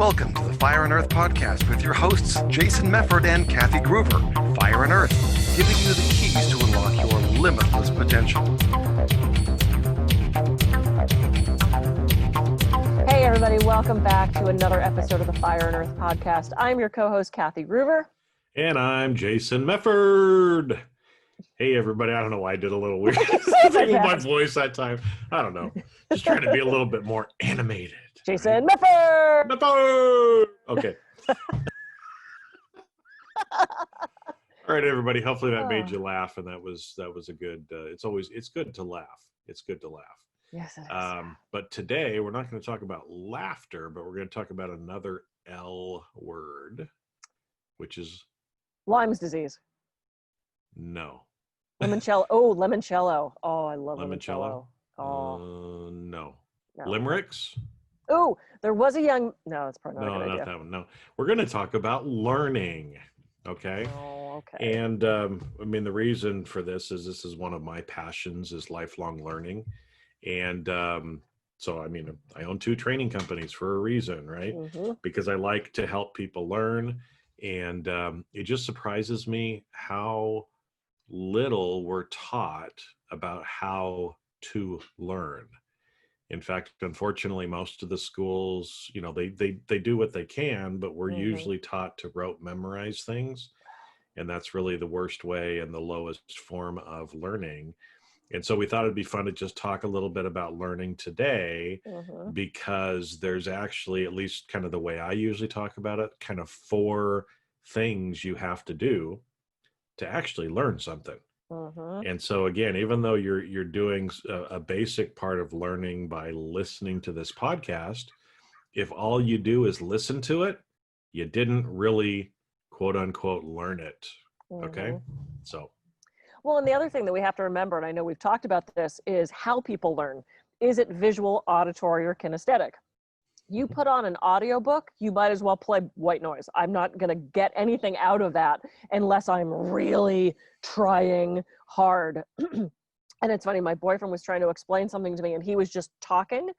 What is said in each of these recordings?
Welcome to the Fire and Earth podcast with your hosts, Jason Mefford and Kathy Gruver. Fire and Earth, giving you the keys to unlock your limitless potential. Hey everybody, welcome back to another episode of the Fire and Earth podcast. I'm your co-host, Kathy Gruver. And I'm Jason Mefford. Hey everybody, I don't know why I did a little weird thing with my voice that time. I don't know. Just trying to be a little bit more animated. Jason Mefford! Mefford! Okay. All right, everybody. Hopefully that made you laugh, and that was a good. It's good to laugh. It's good to laugh. Yes, it is. But today we're not going to talk about laughter, but we're going to talk about another L word, which is Lyme's disease. no. Limoncello. Oh, limoncello. Oh, I love Limoncello. limoncello. No. No. Limericks. Oh, there was a young. No, it's probably not a good idea. Not that one. No, we're going to talk about learning. Okay. Oh, okay. And the reason for this is one of my passions is lifelong learning. And so, I own 2 training companies for a reason, right? Mm-hmm. Because I like to help people learn. And it just surprises me how little we're taught about how to learn. In fact, unfortunately, most of the schools, they do what they can, but we're usually taught to rote memorize things. And that's really the worst way and the lowest form of learning. And so we thought it'd be fun to just talk a little bit about learning today, because there's actually, at least kind of the way I usually talk about it, kind of 4 things you have to do to actually learn something. And so again, even though you're doing a basic part of learning by listening to this podcast, if all you do is listen to it, you didn't really quote unquote learn it. Okay. So. Well, and the other thing that we have to remember, and I know we've talked about this, is how people learn. Is it visual, auditory, or kinesthetic? You put on an audiobook, you might as well play white noise. I'm not going to get anything out of that unless I'm really trying hard. And it's funny, my boyfriend was trying to explain something to me and he was just talking.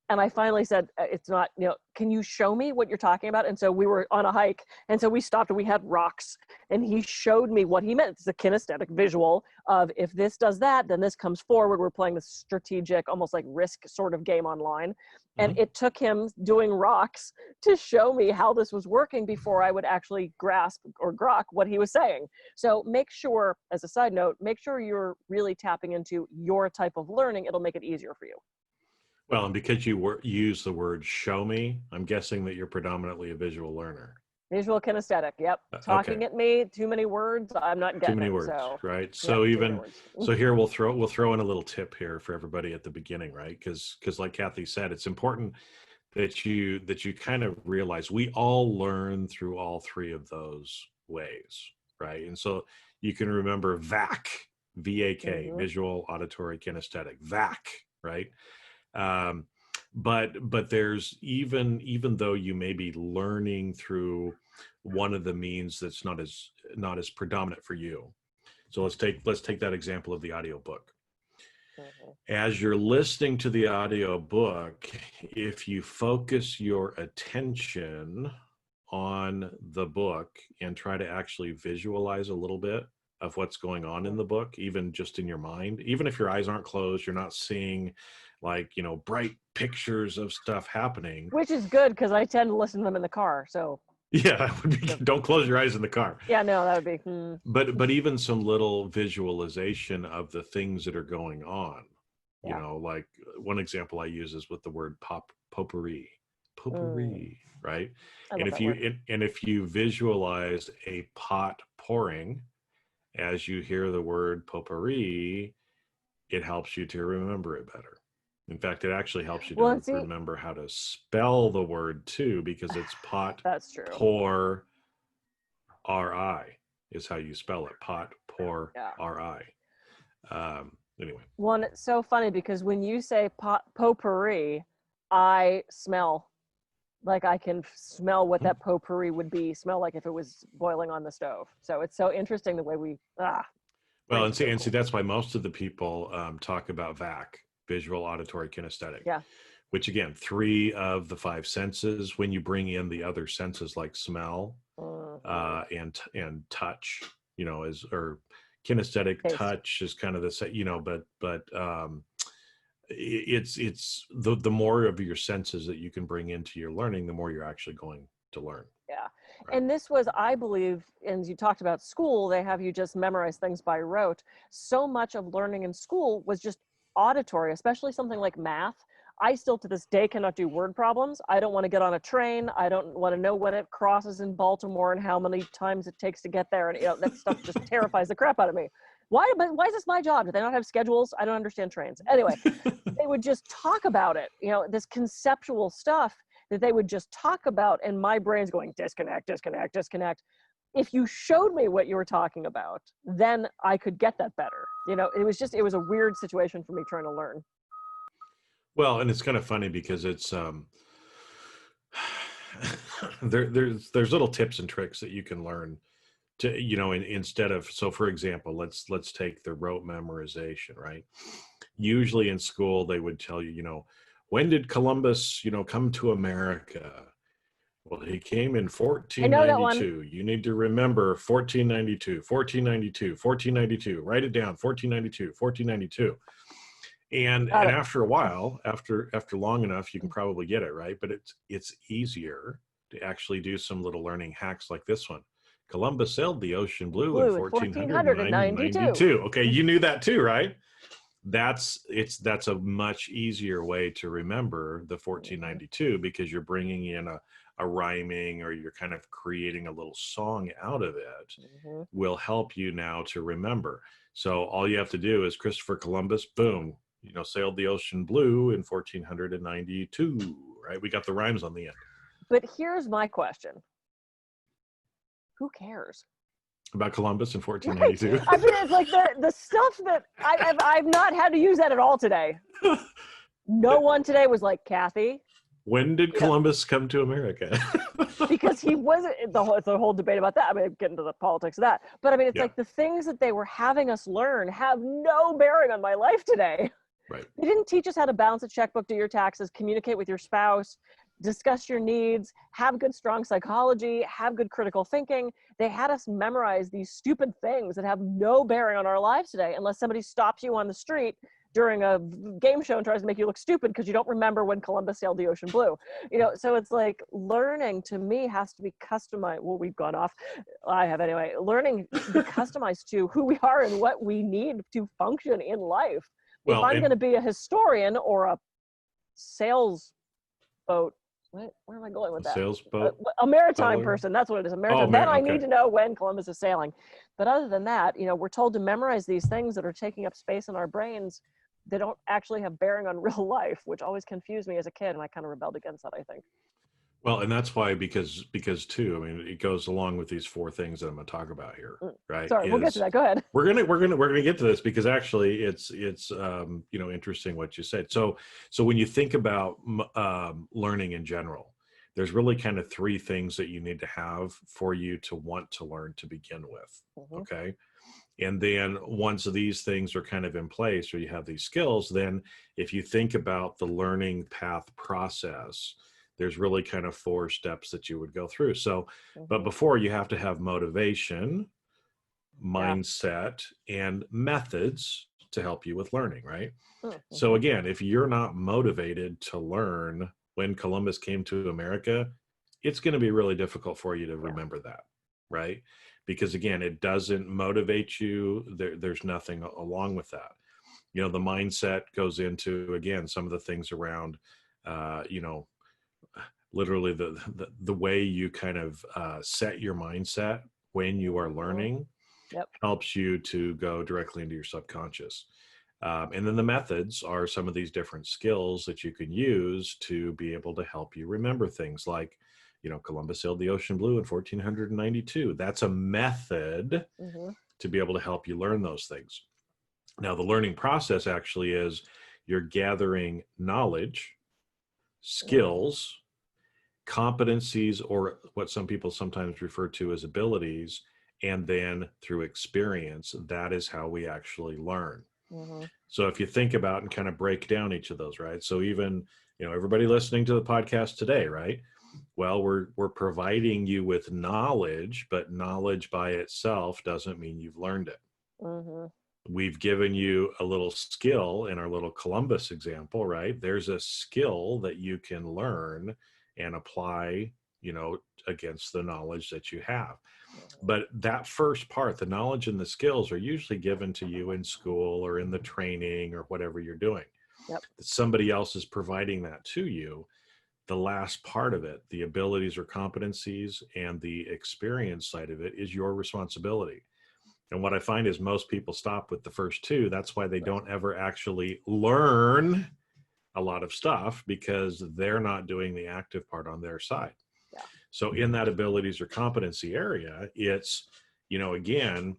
And I finally said, it's not, can you show me what you're talking about? And so we were on a hike. And so we stopped and we had rocks. And he showed me what he meant. It's a kinesthetic visual of if this does that, then this comes forward. We're playing this strategic, almost like Risk sort of game online. And it took him doing rocks to show me how this was working before I would actually grasp or grok what he was saying. So make sure, as a side note, make sure you're really tapping into your type of learning. It'll make it easier for you. Well, and because you use the word show me, I'm guessing that you're predominantly a visual learner. Visual kinesthetic, yep. Talking at me, too many words, I'm not getting too many words, so. right? So so here we'll throw in a little tip here for everybody at the beginning, right? Because like Kathy said, it's important that you kind of realize we all learn through all 3 of those ways, right? And so you can remember VAK, V-A-K, visual, auditory, kinesthetic, VAK, right? But there's even though you may be learning through one of the means that's not as predominant for you. So let's take that example of the audiobook. As you're listening to the audiobook, if you focus your attention on the book and try to actually visualize a little bit of what's going on in the book, even just in your mind, even if your eyes aren't closed, you're not seeing bright pictures of stuff happening. Which is good because I tend to listen to them in the car. So yeah, don't close your eyes in the car. Yeah, no, that would be. But even some little visualization of the things that are going on. Like one example I use is with the word potpourri, right? And if you visualize a pot pouring as you hear the word potpourri, it helps you to remember it better. In fact, it actually helps you to remember how to spell the word too, because it's pot. That's true. Pour, R-I is how you spell it. Pot, pour, R-I. Anyway. Well, it's so funny because when you say potpourri, I smell. Like I can smell what that potpourri would smell like if it was boiling on the stove. So it's so interesting the way we, Well, and see, that's why most of the people talk about VAK, visual, auditory, kinesthetic. Yeah. which again, 3 of the 5 senses. When you bring in the other senses like smell and touch, you know, or kinesthetic Taste. touch is kind of the same, you know, but it's the more of your senses that you can bring into your learning, the more you're actually going to learn. Yeah. Right. And this was, I believe, and you talked about school, they have you just memorize things by rote. So much of learning in school was just auditory, especially something like math. I still to this day cannot do word problems. I don't want to get on a train. I don't want to know when it crosses in Baltimore and how many times it takes to get there. And you know, that stuff just terrifies the crap out of me. Why is this my job? Do they not have schedules? I don't understand trains. Anyway, they would just talk about it, you know, this conceptual stuff that they would just talk about, and my brain's going disconnect, disconnect, disconnect. If you showed me what you were talking about, then I could get that better. You know, it was a weird situation for me trying to learn. Well, and it's kind of funny because it's there's little tips and tricks that you can learn to, you know, instead of, so for example, let's take the rote memorization, right? Usually in school they would tell you, you know, when did Columbus, you know, come to America? Well, he came in I know that one. 1492. You need to remember 1492, 1492, 1492. Write it down, 1492, 1492. And Got it. after a while, after long enough, you can probably get it, right? But it's easier to actually do some little learning hacks like this one. Columbus sailed the ocean blue in 1492. Okay, you knew that too, right? That's a much easier way to remember the 1492 because you're bringing in a rhyming, or you're kind of creating a little song out of it. Will help you now to remember. So all you have to do is Christopher Columbus, boom, you know, sailed the ocean blue in 1492, right? We got the rhymes on the end. But here's my question. Who cares? About Columbus in 1492. Right? I mean, it's like the stuff that I've not had to use that at all today. No one today was like, Kathy, when did Columbus come to America? Because he wasn't, it's a whole debate about that. I mean, get into the politics of that. But I mean, it's like the things that they were having us learn have no bearing on my life today. Right. They didn't teach us how to balance a checkbook, do your taxes, communicate with your spouse, discuss your needs, have good, strong psychology, have good critical thinking. They had us memorize these stupid things that have no bearing on our lives today, unless somebody stops you on the street during a game show and tries to make you look stupid because you don't remember when Columbus sailed the ocean blue. You know, so it's like learning to me has to be customized. Well, we've gone off. I have anyway. Learning to be customized to who we are and what we need to function in life. Well, if I'm going to be a historian or a sales boat, where am I going with that? Sales boat? A maritime person. That's what it is. A maritime. Then I need to know when Columbus is sailing. But other than that, you know, we're told to memorize these things that are taking up space in our brains. They don't actually have bearing on real life, which always confused me as a kid, and I kind of rebelled against that, I think. Well, and that's why, because too, I mean, it goes along with these 4 things that I'm going to talk about here, right? Sorry, we'll get to that. Go ahead. We're gonna get to this because actually, it's you know, interesting what you said. So when you think about learning in general, there's really kind of 3 things that you need to have for you to want to learn to begin with. Okay. And then once these things are kind of in place, or you have these skills, then if you think about the learning path process, there's really kind of 4 steps that you would go through. So, but before, you have to have motivation, mindset, and methods to help you with learning, right? So again, if you're not motivated to learn when Columbus came to America, it's going to be really difficult for you to remember that, right? Because again, it doesn't motivate you. There's nothing along with that. You know, the mindset goes into, again, some of the things around, you know, literally the way you kind of set your mindset when you are learning helps you to go directly into your subconscious. And then the methods are some of these different skills that you can use to be able to help you remember things like, you know, Columbus sailed the ocean blue in 1492. That's a method to be able to help you learn those things. Now, the learning process actually is you're gathering knowledge, skills, competencies, or what some people sometimes refer to as abilities, and then through experience, that is how we actually learn. So if you think about and kind of break down each of those, right? So even You know, everybody listening to the podcast today, right? Well, we're providing you with knowledge, but knowledge by itself doesn't mean you've learned it. Mm-hmm. We've given you a little skill in our little Columbus example, right? There's a skill that you can learn and apply, you know, against the knowledge that you have. But that first part, the knowledge and the skills, are usually given to you in school or in the training or whatever you're doing. Yep. Somebody else is providing that to you. The last part of it, the abilities or competencies and the experience side of it, is your responsibility. And what I find is most people stop with the first two. That's why they don't ever actually learn a lot of stuff, because they're not doing the active part on their side. Yeah. So in that abilities or competency area, it's, you know, again,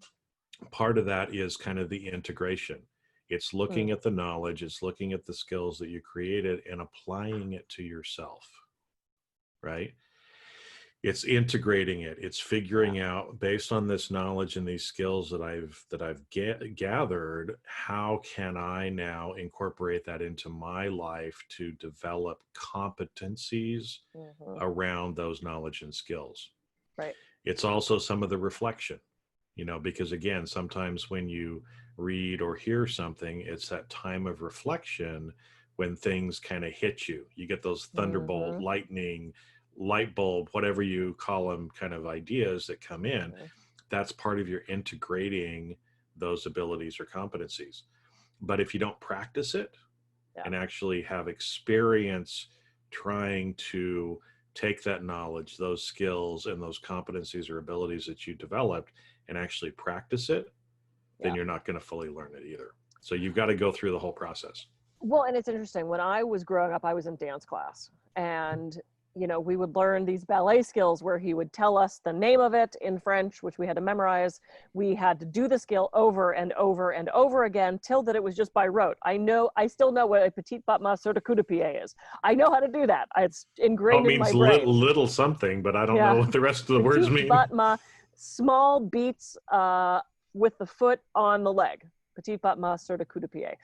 part of that is kind of the integration. It's looking at the knowledge, it's looking at the skills that you created and applying it to yourself, right? It's integrating it. It's figuring out, based on this knowledge and these skills that I've gathered, how can I now incorporate that into my life to develop competencies around those knowledge and skills. Right. It's also some of the reflection, you know, because again, sometimes when you read or hear something, it's that time of reflection when things kind of hit you. You get those thunderbolt, lightning, light bulb, whatever you call them, kind of ideas that come in. That's part of your integrating those abilities or competencies. But if you don't practice it and actually have experience trying to take that knowledge, those skills and those competencies or abilities that you developed and actually practice it, then you're not going to fully learn it either. So you've got to go through the whole process. Well, and it's interesting. When I was growing up, I was in dance class, and you know, we would learn these ballet skills where he would tell us the name of it in French, which we had to memorize. We had to do the skill over and over and over again till that it was just by rote. I still know what a petit battement sur le coup de pied is. I know how to do that. It's ingrained in my brain. It means little something, but I don't know what the rest of the words mean. Battement, small beats with the foot on the leg. Petit battement sur le coup de pied.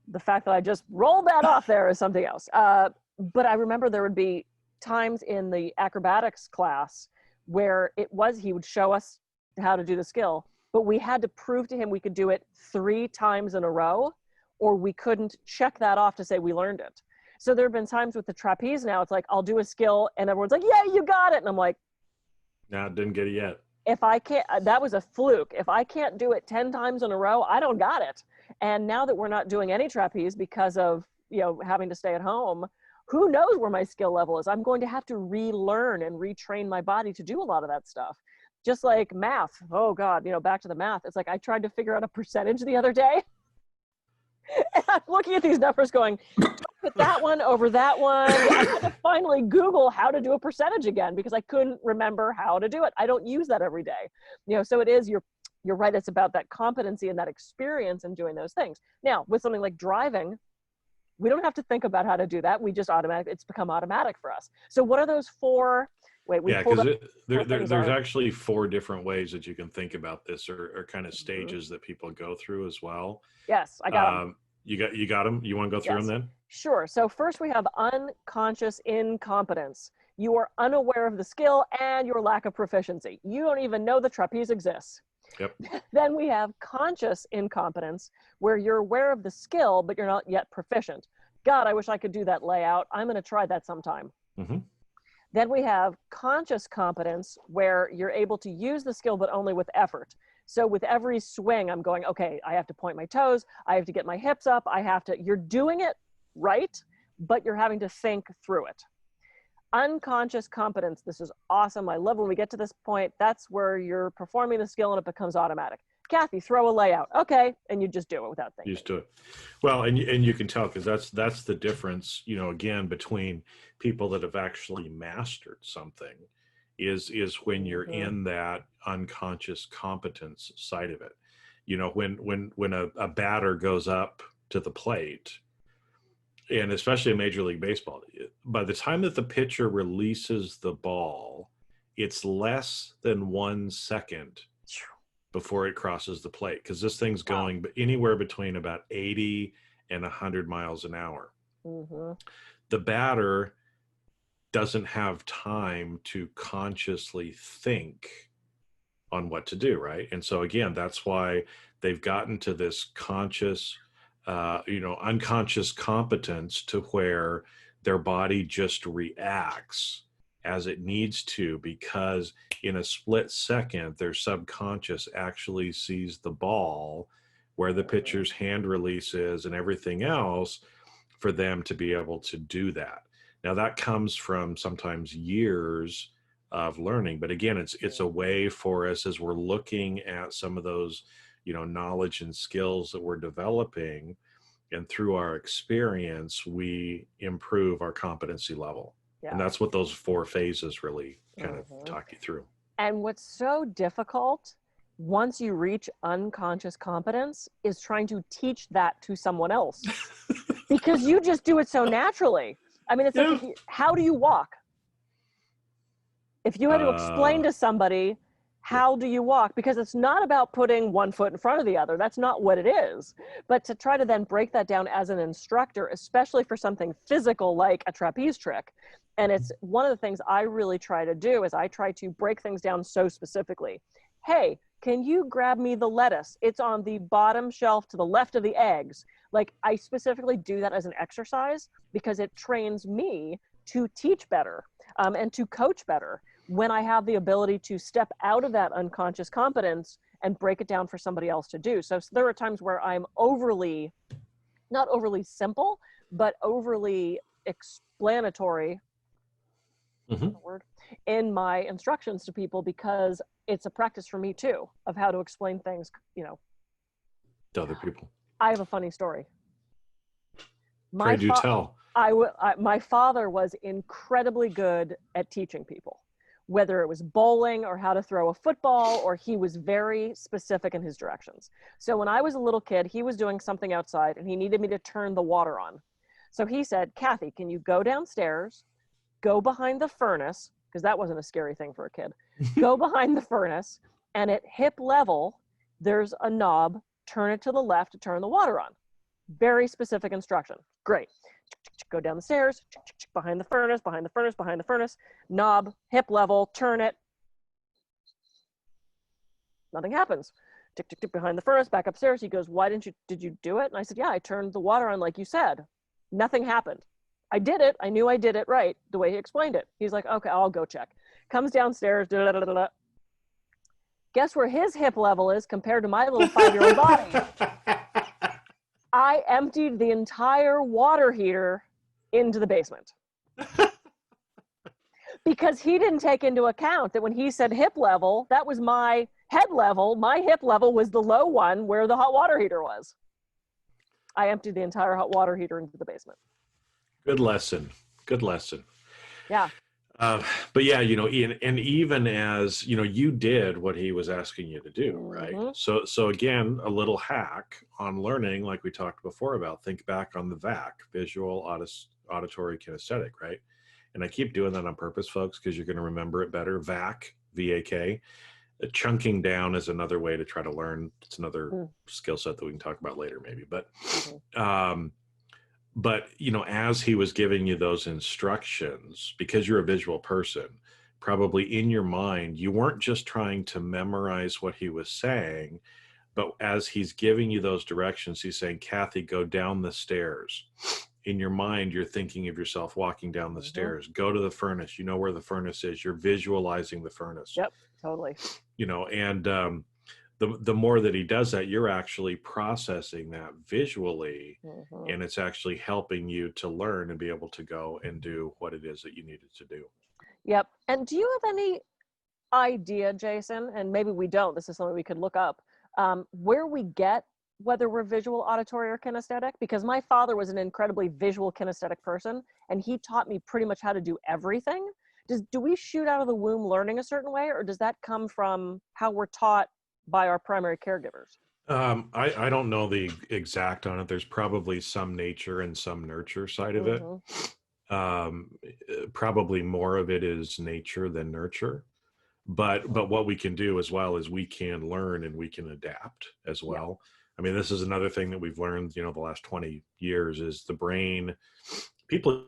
The fact that I just rolled that off there is something else. But I remember there would be times in the acrobatics class where he would show us how to do the skill, but we had to prove to him we could do it 3 times in a row, or we couldn't check that off to say we learned it. So there have been times with the trapeze now, it's like, I'll do a skill and everyone's like, yeah, you got it. And I'm like, no, didn't get it yet. If I can't, that was a fluke. If I can't do it 10 times in a row, I don't got it. And now that we're not doing any trapeze because of, you know, having to stay at home, who knows where my skill level is? I'm going to have to relearn and retrain my body to do a lot of that stuff. Just like math. Oh God, you know, back to the math. It's like I tried to figure out a percentage the other day. And I'm looking at these numbers going, put that one over that one. I had to finally Google how to do a percentage again because I couldn't remember how to do it. I don't use that every day. You know, so it is, you're right. It's about that competency and that experience in doing those things. Now, with something like driving, we don't have to think about how to do that. We just it's become automatic for us. So what are those 4? Because there's actually 4 different ways that you can think about this, or kind of stages that people go through as well. Yes, I got them. You got them? You want to go through them then? Sure. So first we have unconscious incompetence. You are unaware of the skill and your lack of proficiency. You don't even know the trapeze exists. Yep. Then we have conscious incompetence, where you're aware of the skill, but you're not yet proficient. God, I wish I could do that layout. I'm going to try that sometime. Then we have conscious competence, where you're able to use the skill, but only with effort. So with every swing, I'm going, okay, I have to point my toes. I have to get my hips up. You're doing it right, but you're having to think through it. Unconscious competence. This is awesome. I love when we get to this point. That's where you're performing the skill and it becomes automatic. Kathy, throw a layout. Okay. And you just do it without thinking. You just do it. Well, and you can tell, because that's the difference, you know, again, between people that have actually mastered something is when you're in that unconscious competence side of it. You know, when a batter goes up to the plate, and especially in Major League Baseball, by the time that the pitcher releases the ball, it's less than 1 second before it crosses the plate, because this thing's going anywhere between about 80 and 100 miles an hour. the batter doesn't have time to consciously think on what to do, right? And so again, that's why they've gotten to this conscious, unconscious competence, to where their body just reacts as it needs to, because in a split second, their subconscious actually sees the ball, where the pitcher's hand release is and everything else, for them to be able to do that. Now that comes from sometimes years of learning, but again, it's a way for us, as we're looking at some of those, knowledge and skills that we're developing, and through our experience, we improve our competency level. Yeah. And that's what those 4 phases really kind of talk you through. And what's so difficult once you reach unconscious competence is trying to teach that to someone else, because you just do it so naturally. I mean, it's like, how do you walk? If you had to explain to somebody, how do you walk? Because it's not about putting one foot in front of the other. That's not what it is. But to try to then break that down as an instructor, especially for something physical like a trapeze trick. And it's one of the things I really try to do is I try to break things down so specifically. Hey, can you grab me the lettuce? It's on the bottom shelf to the left of the eggs. Like, I specifically do that as an exercise because it trains me to teach better and to coach better when I have the ability to step out of that unconscious competence and break it down for somebody else to do. So there are times where I'm not overly simple, but overly explanatory, word, in my instructions to people, because it's a practice for me too, of how to explain things, to other people. I have a funny story. Pray do tell. My father was incredibly good at teaching people, whether it was bowling or how to throw a football, or he was very specific in his directions. So when I was a little kid, he was doing something outside and he needed me to turn the water on. So he said, Kathy, can you go downstairs, go behind the furnace, because that wasn't a scary thing for a kid, go behind the furnace, and at hip level, there's a knob, turn it to the left to turn the water on. Very specific instruction. Great. Go down the stairs, behind the furnace, behind the furnace, behind the furnace, knob, hip level, turn it. Nothing happens. Tick, tick, tick, behind the furnace, back upstairs. He goes, did you do it? And I said, yeah, I turned the water on like you said. Nothing happened. I did it. I knew I did it right, the way he explained it. He's like, okay, I'll go check. Comes downstairs, guess where his hip level is compared to my little 5-year-old body? I emptied the entire water heater into the basement. Because he didn't take into account that when he said hip level, that was my head level. My hip level was the low one where the hot water heater was. I emptied the entire hot water heater into the basement. Good lesson. Good lesson. Yeah. But yeah, and even as, you did what he was asking you to do, right? So again, a little hack on learning, like we talked before about, think back on the VAC, visual, auditory, kinesthetic, right? And I keep doing that on purpose, folks, because you're going to remember it better. VAC, V-A-K. Chunking down is another way to try to learn. It's another skill set that we can talk about later, maybe. But, as he was giving you those instructions, because you're a visual person, probably in your mind, you weren't just trying to memorize what he was saying, but as he's giving you those directions, he's saying, Kathy, go down the stairs. In your mind, you're thinking of yourself walking down the stairs. Go to the furnace. You know where the furnace is. You're visualizing the furnace. Yep, totally. And the more that he does that, you're actually processing that visually, and it's actually helping you to learn and be able to go and do what it is that you needed to do. Yep. And do you have any idea, Jason, and maybe we don't, this is something we could look up, where we get whether we're visual, auditory, or kinesthetic? Because my father was an incredibly visual kinesthetic person, and he taught me pretty much how to do everything. Do we shoot out of the womb learning a certain way, or does that come from how we're taught by our primary caregivers? I don't know the exact on it. There's probably some nature and some nurture side of it. Probably more of it is nature than nurture. But what we can do as well is we can learn and we can adapt as well. I mean, this is another thing that we've learned, the last 20 years is the brain. People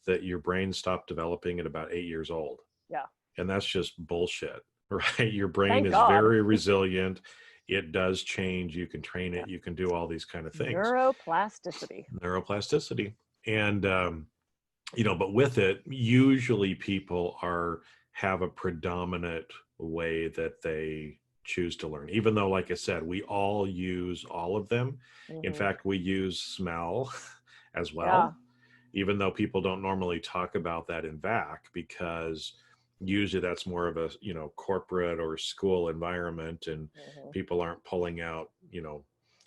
that your brain stopped developing at about 8 years old. Yeah. And that's just bullshit, right? Your brain Thank is God. very resilient. It does change. You can train it. You can do all these kind of things. Neuroplasticity. And, but with it, usually people have a predominant way that they choose to learn, even though, like I said, we all use all of them. In fact, we use smell as well, even though people don't normally talk about that in VAC, because usually that's more of a, corporate or school environment, and people aren't pulling out,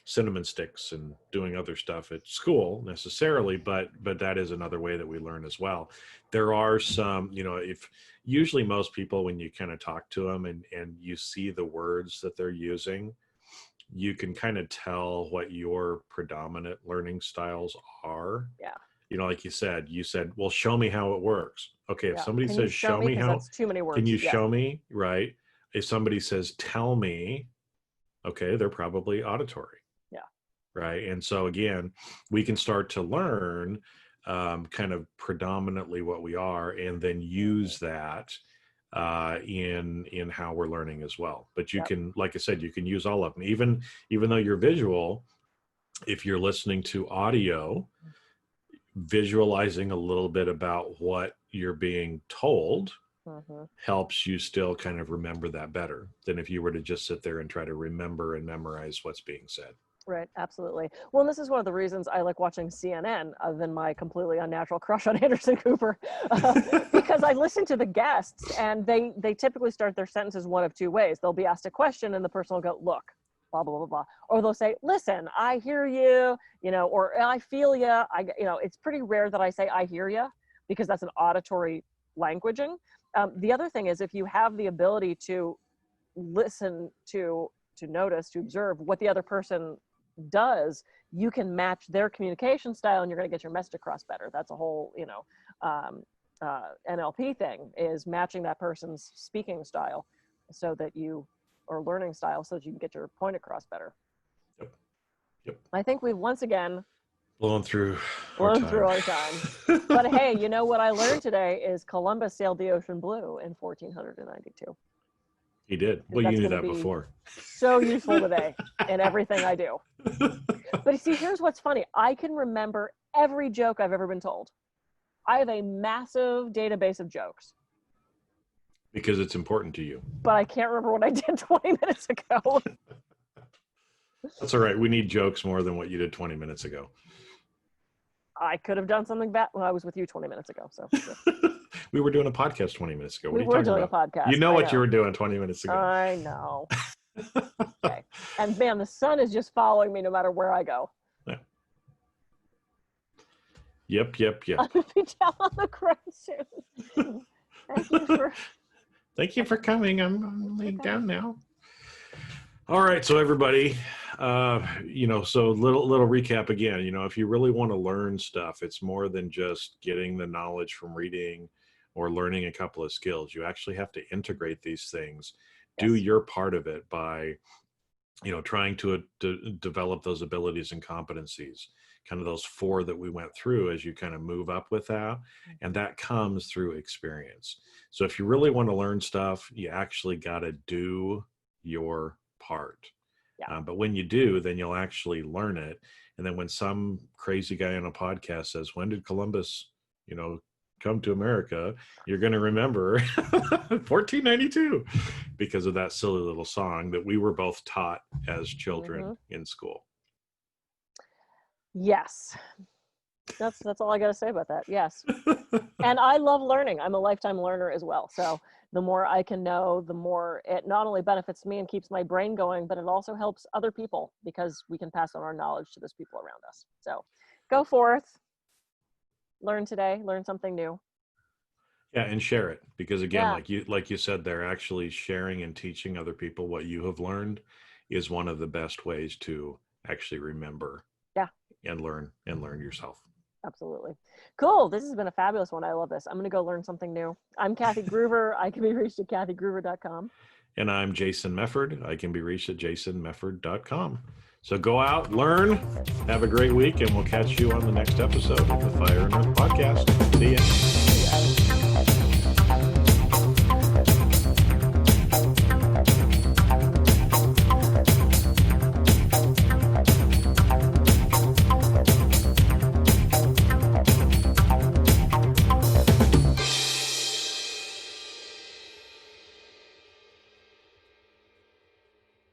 cinnamon sticks and doing other stuff at school necessarily, but that is another way that we learn as well. There are some, if usually most people, when you kind of talk to them and you see the words that they're using, you can kind of tell what your predominant learning styles are. Yeah. Like you said, well, show me how it works. Okay. If somebody says, show me how, that's too many words. Can you show me? Right. If somebody says, tell me, okay, they're probably auditory. Right. And so again, we can start to learn kind of predominantly what we are, and then use that in how we're learning as well. But you can, like I said, you can use all of them, even though you're visual. If you're listening to audio, visualizing a little bit about what you're being told helps you still kind of remember that better than if you were to just sit there and try to remember and memorize what's being said. Right, absolutely. Well, and this is one of the reasons I like watching CNN, other than my completely unnatural crush on Anderson Cooper, because I listen to the guests, and they typically start their sentences one of two ways. They'll be asked a question, and the person will go, look, blah, blah, blah, blah. Or they'll say, listen, I hear you, or I feel you. It's pretty rare that I say I hear you, because that's an auditory languaging. The other thing is, if you have the ability to listen, to notice, to observe what the other person does, you can match their communication style, and you're going to get your message across better. That's a whole NLP thing, is matching that person's speaking style or learning style, so that you can get your point across better. Yep. I think we've once again blown through our time. But hey, what I learned today is Columbus sailed the ocean blue in 1492. He did. Well, you knew that before. So useful today in everything I do. But see, here's what's funny. I can remember every joke I've ever been told. I have a massive database of jokes. Because it's important to you. But I can't remember what I did 20 minutes ago. That's all right. We need jokes more than what you did 20 minutes ago. I could have done something bad when I was with you 20 minutes ago. So. We were doing a podcast 20 minutes ago. What we were doing a podcast. You know what you were doing 20 minutes ago. I know. Okay. And man, the sun is just following me no matter where I go. Yeah. Yep. I'm going to be down on the ground soon. Thank you for coming. I'm laying down now. All right. So everybody, so little recap again, if you really want to learn stuff, it's more than just getting the knowledge from reading or learning a couple of skills. You actually have to integrate these things, do your part of it by, trying to develop those abilities and competencies, kind of those 4 that we went through as you kind of move up with that. And that comes through experience. So if you really want to learn stuff, you actually got to do your part. Yeah. But when you do, then you'll actually learn it. And then when some crazy guy on a podcast says, when did Columbus, come to America, you're going to remember 1492 because of that silly little song that we were both taught as children in school. Yes. That's all I got to say about that. Yes. And I love learning. I'm a lifetime learner as well. So the more I can know, the more it not only benefits me and keeps my brain going, but it also helps other people, because we can pass on our knowledge to those people around us. So go forth, learn today, learn something new. Yeah. And share it, because again, like you said, they're actually sharing and teaching other people what you have learned is one of the best ways to actually remember and learn yourself. Absolutely. Cool. This has been a fabulous one. I love this. I'm going to go learn something new. I'm Kathy Gruver. I can be reached at kathygruver.com. And I'm Jason Mefford. I can be reached at jasonmefford.com. So go out, learn, have a great week, and we'll catch you on the next episode of the Fire and Earth podcast. See ya.